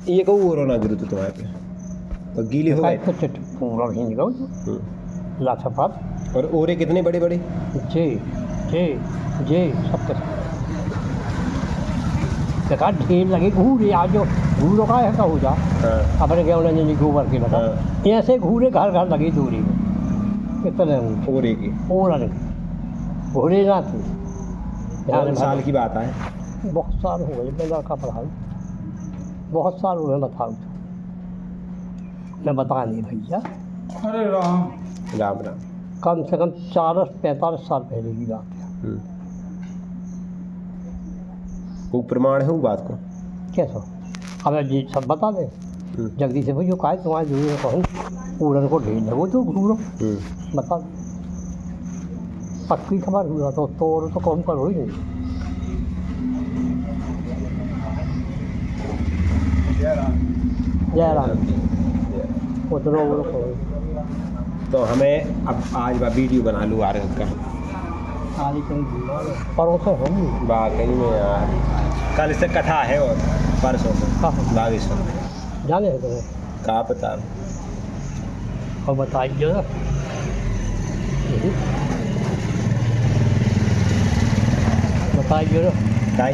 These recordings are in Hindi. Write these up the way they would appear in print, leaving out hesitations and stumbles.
ये कहूँ और ना गिरू तो तुम्हारे पे तो गीली हो गए पूरा ही निकल लाछापात। और ओरे कितने बड़े बड़े? जे जे जे सब देखा ढेर लगे घूरे आज जो घूरों का है हो जा अपने क्या उन्होंने गोबर के लगा ऐसे घूरे घर घर लगी दूरी में कितने ओरे की और घूरे ना थे। साल की बात है? बहुत साल हो गए मैं लड़का पढ़ाऊँ, बहुत साल हुए बताऊँ मैं बता नहीं भैया। अरे राम राम राम। कम से कम 40-45 साल पहले की बात है। वो प्रमाण है वो बात को? कैसा हमें जी सब बता दें जल्दी से भैया का तुम्हारे जरूर कहूँ पूरन को ढेर लगो तो घूरो बता पक्की खबर हुआ तो तो कम करो ही नहीं। जय राम उतरो वो तो हमें अब आज बा वीडियो बना लूँ आ रहे का आज परोसे हम वाकई में यार कल से कथा है और परसों से बागेश्वर में जाने हैं तुम्हें कहाँ पता और बताइए ना बताइए ना काई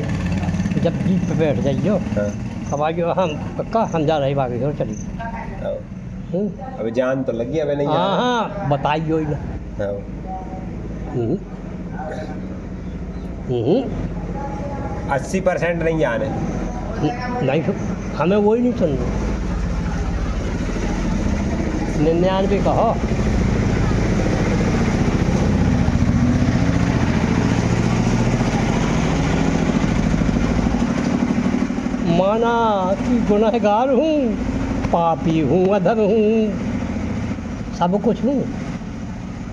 जब जीप पे बैठ जाइए अब आइए हम पक्का हम जा रहे बागेश्वर चलिए। अभी जान तो लगी अभी नहीं? हाँ बताइए ना 80% नहीं जाने नहीं हमें वही नहीं सुनना 99 कहो। माना कि गुनहगार हूँ, पापी हूँ, अधम हूँ, सब कुछ हूँ,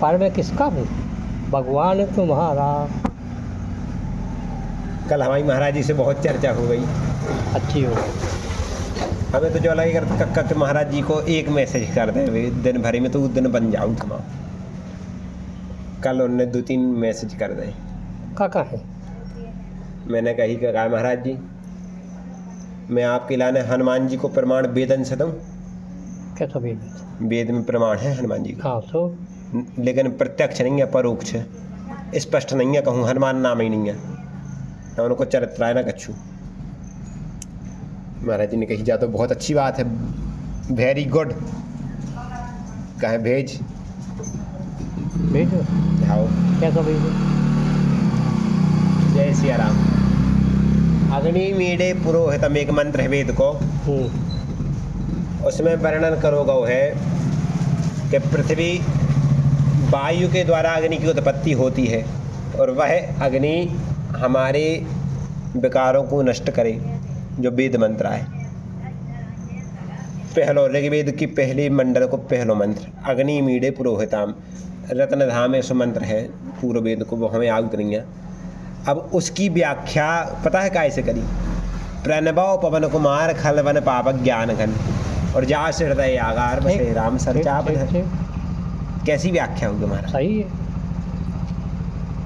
पर मैं किसका हूँ? भगवान तुम्हारा। कल हमारी महाराज जी से बहुत चर्चा हो गई, अच्छी हो। हमें तो जो लगेगा कक्का के महाराज जी को एक मैसेज कर दे दिन भर में तो उस दिन बन जाऊँ थमा। कल उन्होंने 2-3 मैसेज कर दे। काका है मैंने कही कि महाराज जी मैं आपके लाने हनुमान जी को प्रमाण वेदन से दूँ? कैसा वेद? वेद में प्रमाण है हनुमान जी का। हाँ तो लेकिन प्रत्यक्ष नहीं है, परोक्ष है, स्पष्ट नहीं है, कहूँ हनुमान नाम ही नहीं है ना उनको चरित्राय ना कच्छू। महाराज जी ने कही जा तो बहुत अच्छी बात है, वेरी गुड। कहें भेज भेजो जाओ। कैसा भेजो? जय सिया राम। अग्नि मीडे पुरोहितम एक मंत्र है वेद को, उसमें वर्णन करो गौ है कि पृथ्वी वायु के द्वारा अग्नि की उत्पत्ति होती है और वह अग्नि हमारे विकारों को नष्ट करे, जो वेद मंत्र है। पहलो ऋग्वेद की पहले मंडल को पहलो मंत्र अग्नि मीडे पुरोहिताम रत्नधाम ऐसा मंत्र है पूर्व वेद को, वो हमें आगत नहीं है। अब उसकी व्याख्या पता है कैसे करी? प्रणव पवन कुमार खलवन पावक ज्ञान घन और जा हृदय आगार बसे राम सरचाप। कैसी व्याख्या होगी हमारा? सही है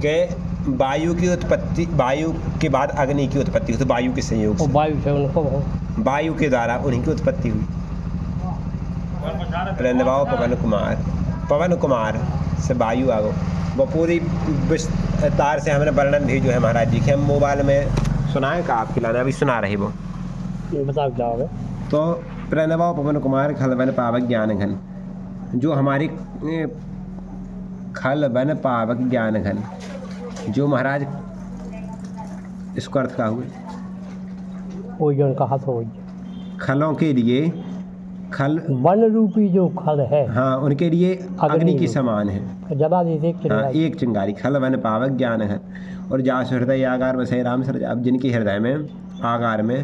कि वायु की उत्पत्ति, वायु के बाद अग्नि की उत्पत्ति हुई, तो वायु के संयोग से, वायु से उनको वायु के द्वारा उन्हीं की उत्पत्ति हुई। प्रणव पवन कुमार से वायु आ गो, वो पूरी विस्तार से हमने वर्णन भेजो है महाराज जी के। हम मोबाइल में सुनाए का आपके लाने अभी सुना रहे वो बताओ जाओगे तो प्रणव पवन कुमार खलवन पावक ज्ञान घन, जो हमारी खलवन पावक ज्ञान घन, जो महाराज इसको अर्थ का हुए वो जन कहा तो खलों के लिए, खल वन रूपी जो खल है हाँ उनके लिए अग्नि के समान है। जला दे एक चिंगारी खल वन पावक ज्ञान है और जास हृदय आगार बसे राम सर। अब जिनके हृदय में आगार में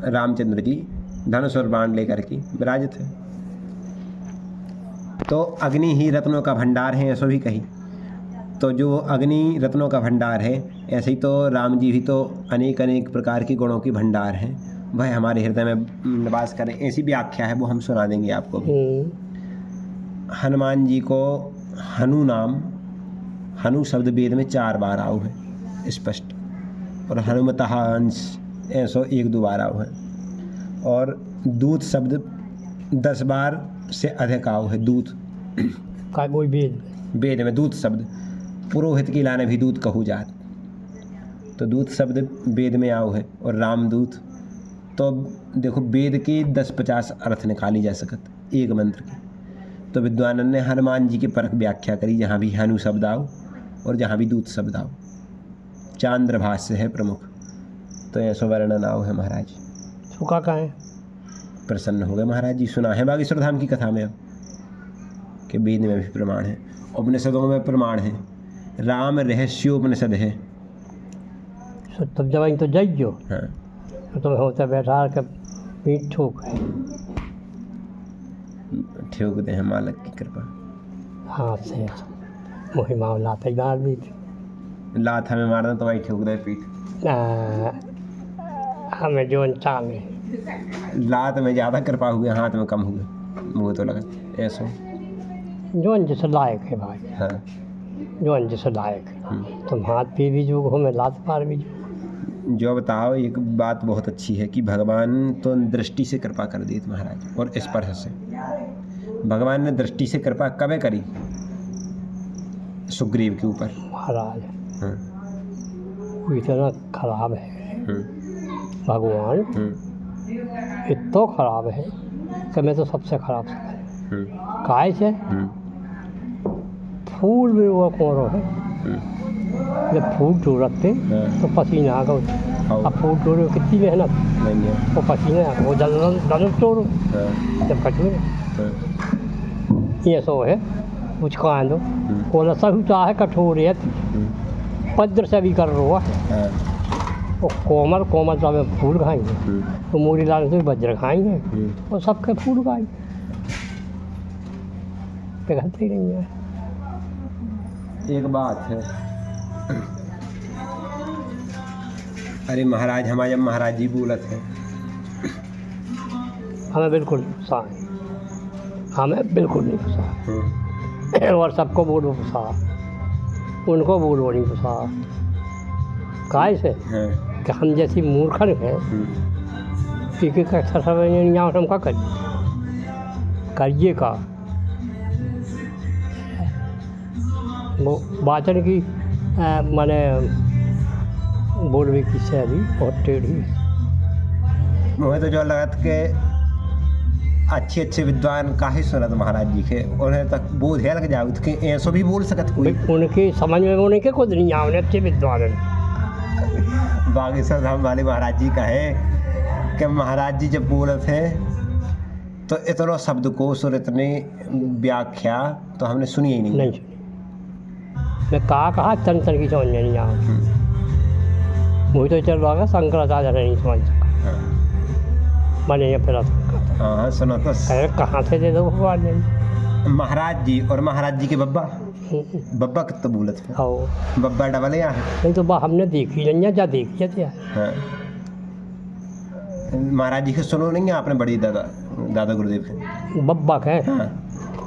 रामचंद्र जी धनुष और बाण लेकर के विराजित है, तो अग्नि ही रत्नों का भंडार है ऐसा भी कही। तो जो अग्नि रत्नों का भंडार है, ऐसे ही तो राम जी भी तो अनेक अनेक प्रकार के गुणों की भंडार हैं, वह हमारे हृदय में निवास करें, ऐसी व्याख्या है वो हम सुना देंगे आपको। हनुमान जी को हनु नाम, हनु शब्द वेद में 4 बार आओ है स्पष्ट, और हनुमतः अंश ऐसो 1-2 बार आओ है। और दूत शब्द 10 बार से अधिक आओ है। दूत का कोई वेद वेद में दूत शब्द, पुरोहित की लाने भी दूत कहू जात, तो दूत शब्द वेद में आओ है। और रामदूत, तो देखो वेद के 10-50 अर्थ निकाली जा सकत एक मंत्र की। तो विद्वानन ने हनुमान जी की परख व्याख्या करी, जहाँ भी हनु शब्द आओ और जहाँ भी दूत शब्द आओ। चांद्र भाष्य है प्रमुख, तो ऐसा वर्णन आओ है महाराज। सुखा का है प्रसन्न हो गए महाराज जी। सुना है बागेश्वर धाम की कथा में अब कि वेद में भी प्रमाण है, उपनिषदों में प्रमाण है, राम रहस्योपनिषद है। सो तब जब तो जइयो हाँ तो तुम्हें होता बैठा कर पीठ ठोक है ठोक दे हैं मालक की कृपा। हाथ से महिमा लाते गाड़ दी लात हमें मारना तो भाई ठोक दे पीठ। हमें जोन चाले लात में ज़्यादा कृपा हुए, हाथ में कम हुए, मुँह तो लगा ऐसा। जोन जैसे लायक है भाई, हाँ जोन जैसे लायक है। तुम हाथ पे भी जो हो, मैं लात मार भी जो। जो बताओ, एक बात बहुत अच्छी है कि भगवान तो दृष्टि से कृपा कर दी महाराज, और स्पर्श से। भगवान ने दृष्टि से कृपा कब करी? सुग्रीव के ऊपर। महाराज हाँ वो इतना खराब है भगवान, इतना खराब है कि मैं तो सबसे खराब से काय से फूल में वो कौन है। जब फूल तोड़ते तो पसीना आ गया, अब फूल तोड़ो कितनी मेहनत, नहीं है वो पसीना वो जल तोड़ो जब कटो ये सो है कुछ कहा दो वो लसा चाहे कठोर है पद्र से भी कर रो है। वो कोमल कोमल तो हमें फूल खाएंगे, तो मूरी लाल से वज्र खाएंगे, और सबके फूल खाएंगे, पिघलते ही नहीं है। एक बात है, अरे महाराज हमारे जब महाराज जी बोलत है हमें बिल्कुल नहीं गुस्सा है, हमें बिल्कुल नहीं गुस्सा। और सबको बोलो गुस्सा, उनको बोलो नहीं गुस्सा। काय से कि हम जैसी मूर्खन है कि हम का करिए का वो वाचन की माने बोलवे की शैली बहुत टेढ़ी। मुझे तो जो लगत के अच्छे विद्वान काहे सुनत महाराज जी के, उन्हें तक बोध है लग जाओ कि ऐसा भी बोल सकत कोई। उनके समझ में होने के खुद नहीं आने अच्छे विद्वान। बागेश्वर धाम वाले महाराज जी कहे कि महाराज जी जब बोलत है तो इतना शब्दकोश और इतनी व्याख्या तो हमने सुनी ही नहीं सुनी। मैं कहा चंचल की समझ में नहीं आया, मुझे तो चल रहा शंकराचार्य नहीं समझ सका, मैंने ये फिर हाँ सुनो तो कहाँ से दे दो भगवान ने। महाराज जी और महाराज जी के बब्बा कितना बोलत है, आओ बब्बा डबल यहाँ है। नहीं तो हमने देखी नहीं जा देखी थे। हाँ महाराज जी के सुनो नहीं है आपने, बड़ी दादा गुरुदेव के बब्बा के। हाँ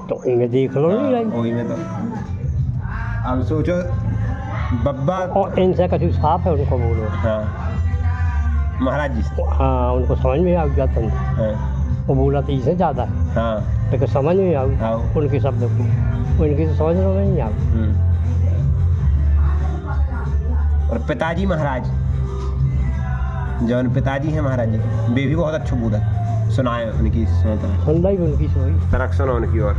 तो इन्हें देख लो नहीं रही वही में तो अब सोचो बब्बा और इनसे कभी साफ है उनको बोलो। हाँ महाराज जी से हाँ उनको समझ में आ गया तुम, वो बोला तो इससे ज़्यादा है, हाँ लेकिन समझ में आ गया उनके शब्द को, उनकी तो समझ में नहीं आ गया। और पिताजी महाराज जौन पिताजी हैं महाराज जी वे भी बहुत अच्छा बोला, सुनाए उनकी सुनता सुन रही उनकी सोई तरक सुनो उनकी और